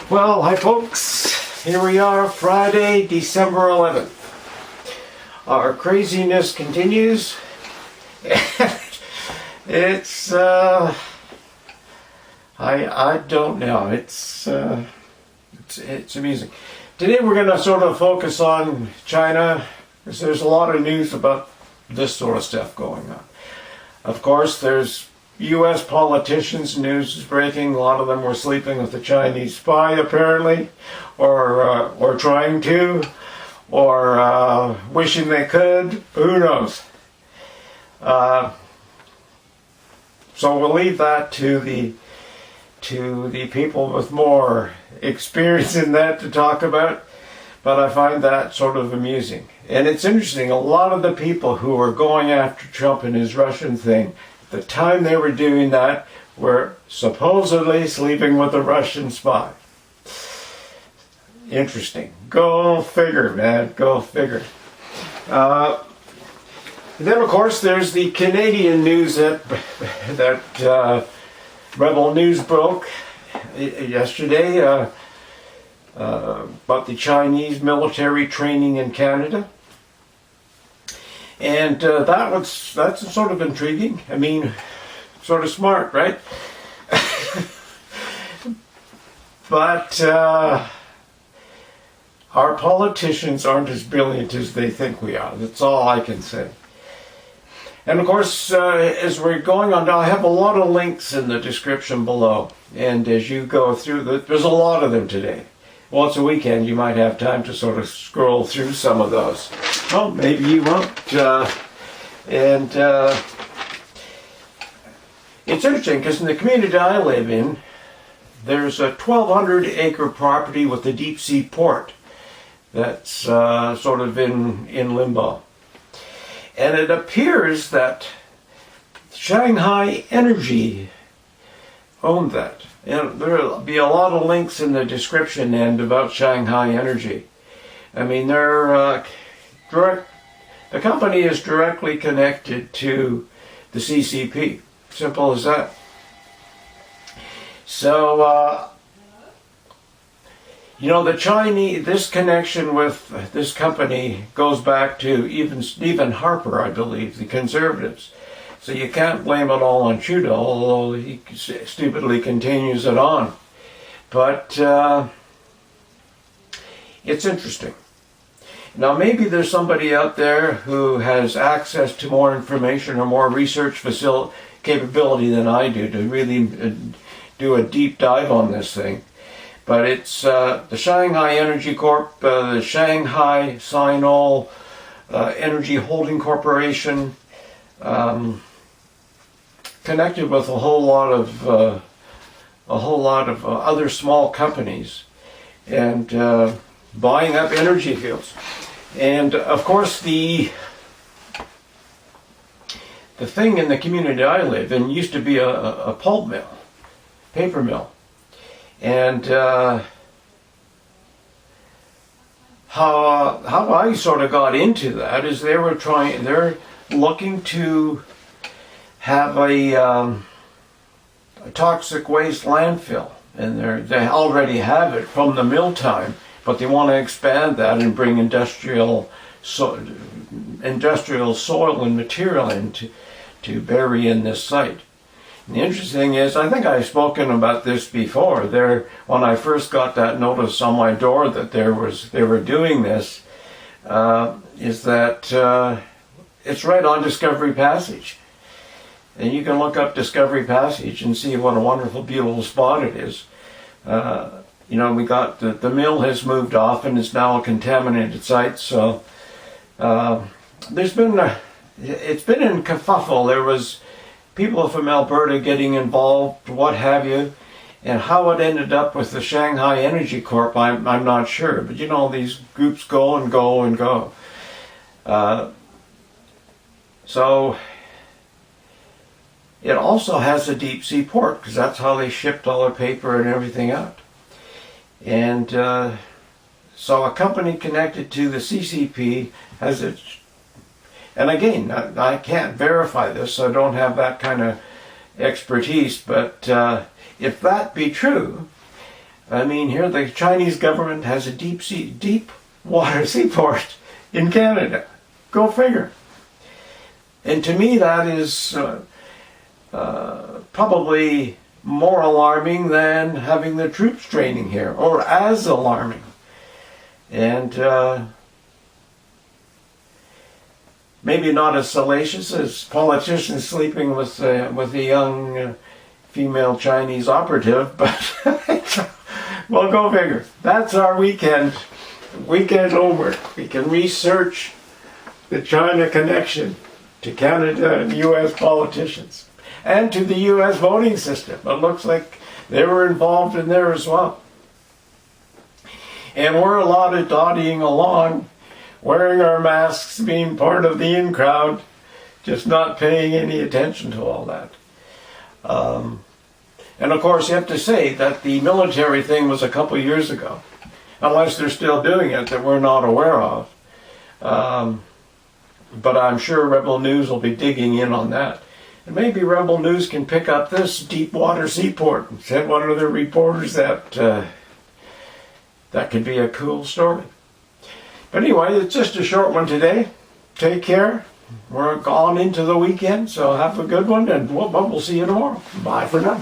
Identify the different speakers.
Speaker 1: Well, hi folks. Here we are, Friday, December 11th. Our craziness continues. It's I don't know. It's amusing. Today we're going to sort of focus on China, because there's a lot of news about this sort of stuff going on. Of course, there's U.S. politicians, news is breaking. A lot of them were sleeping with the Chinese spy, apparently, or trying to, or wishing they could. Who knows? So we'll leave that to the people with more experience in that to talk about. But I find that sort of amusing. And it's interesting, a lot of the people who were going after Trump and his Russian thing, the time they were doing that, were supposedly sleeping with a Russian spy. Interesting. Go figure, man. Go figure. Then, of course, there's the Canadian news that Rebel News broke yesterday about the Chinese military training in Canada. And that's sort of intriguing. I mean, sort of smart, right? But our politicians aren't as brilliant as they think we are. That's all I can say. And of course, as we're going on, I have a lot of links in the description below. And as you go through, there's a lot of them today. Well, it's a weekend, you might have time to sort of scroll through some of those. Well, maybe you won't. It's interesting because in the community I live in, there's a 1,200-acre property with a deep-sea port that's sort of in limbo. And it appears that Shanghai Energy owned that. And there'll be a lot of links in the description end about Shanghai Energy. I mean, the company is directly connected to the CCP. Simple as that. So, this connection with this company goes back to even Stephen Harper, I believe, the Conservatives. So you can't blame it all on Trudeau, although he stupidly continues it on. But it's interesting. Now maybe there's somebody out there who has access to more information or more research capability than I do to really do a deep dive on this thing. But it's the Shanghai Energy Corp, the Shanghai Sinooil Energy Holding Corporation, connected with a whole lot of other small companies, and buying up energy fields. And of course, the thing in the community I live in used to be a pulp mill, paper mill. And how I sort of got into that is they're looking to have a toxic waste landfill, and they already have it from the mill time, but they want to expand that and bring industrial soil and material in to bury in this site. The interesting thing is, I think I've spoken about this before. When I first got that notice on my door that they were doing this, is that it's right on Discovery Passage, and you can look up Discovery Passage and see what a wonderful, beautiful spot it is. We got the mill has moved off and is now a contaminated site. So it's been in kerfuffle. There was people from Alberta getting involved, what have you, and how it ended up with the Shanghai Energy Corp, I'm not sure. But these groups go and go and go. So it also has a deep sea port, because that's how they shipped all their paper and everything out. And so a company connected to the CCP has its. And again, I can't verify this, so I don't have that kind of expertise, but if that be true, I mean, here the Chinese government has a deep water seaport in Canada. Go figure. And to me, that is probably more alarming than having the troops training here, or as alarming. And maybe not as salacious as politicians sleeping with a young female Chinese operative, but well, go figure. That's our weekend homework. We can research the China connection to Canada and U.S. politicians and to the U.S. voting system. It looks like they were involved in there as well. And we're allotted dotting along, wearing our masks, being part of the in crowd, just not paying any attention to all that. And of course, you have to say that the military thing was a couple years ago, unless they're still doing it that we're not aware of. But I'm sure Rebel News will be digging in on that. And maybe Rebel News can pick up this deep water seaport and send one of their reporters that could be a cool story. But anyway, it's just a short one today. Take care. We're gone into the weekend, so have a good one, and we'll see you tomorrow. Bye for now.